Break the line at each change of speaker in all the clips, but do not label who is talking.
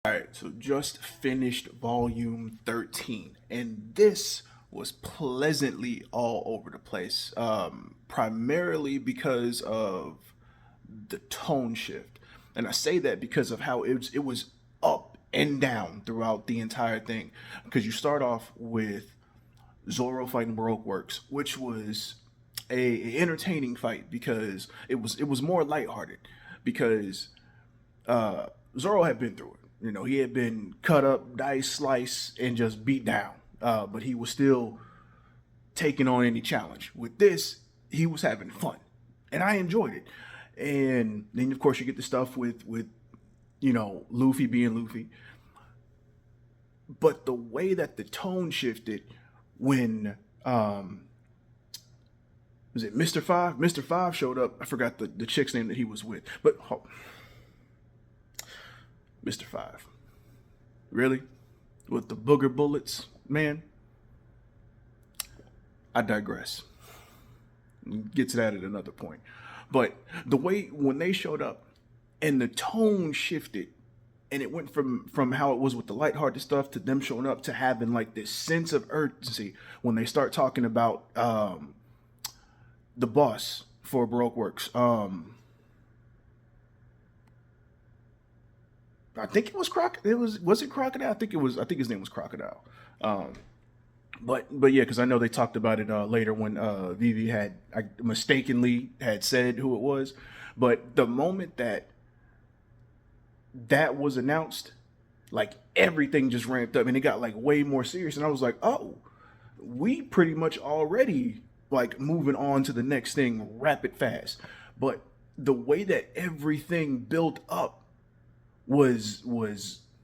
All right, so just finished volume 13, and this was pleasantly all over the place, primarily because of the tone shift. And I say that because of how it was up and down throughout the entire thing. Because you start off with Zoro fighting Baroque Works, which was a entertaining fight because it was more lighthearted because Zoro had been through it. You know, he had been cut up, diced, sliced, and just beat down. But he was still taking on any challenge. With this, he was having fun, and I enjoyed it. And then, of course, you get the stuff with Luffy being Luffy. But the way that the tone shifted when was it Mr. Five? Mr. Five showed up. I forgot the chick's name that he was with, but Mr. Five. Really? With the booger bullets, man? I digress. Get to that at another point. But the way when they showed up and the tone shifted and it went from how it was with the lighthearted stuff to them showing up to having like this sense of urgency when they start talking about the boss for Baroque Works. I think it was was it Crocodile? I think his name was Crocodile. But yeah, because I know they talked about it later when Vivi had mistakenly had said who it was. But the moment that was announced, like everything just ramped up and it got like way more serious. And I was like, oh, we pretty much already like moving on to the next thing rapid fast. But the way that everything built up was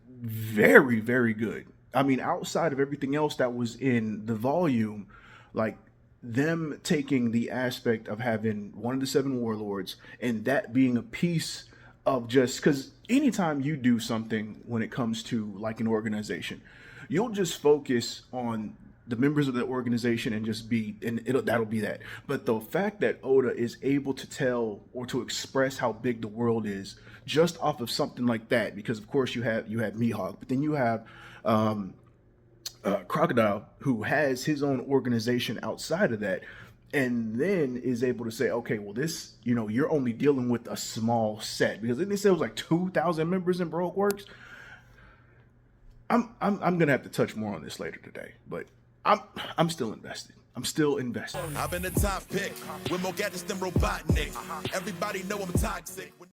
very, very good. I mean, outside of everything else that was in the volume, like them taking the aspect of having one of the seven warlords and that being a piece of just because anytime you do something when it comes to like an organization, you'll just focus on the members of the organization and just be and that'll be that. But the fact that Oda is able to tell or to express how big the world is just off of something like that, because of course you have Mihawk, but then you have Crocodile, who has his own organization outside of that, and then is able to say, okay, well, this, you're only dealing with a small set, because then they said it was like 2,000 members in Baroque Works. I'm gonna have to touch more on this later today, but I'm still invested. I'm still invested.
I've been the top pick with more gadgets than Robotnik. Everybody know I'm toxic.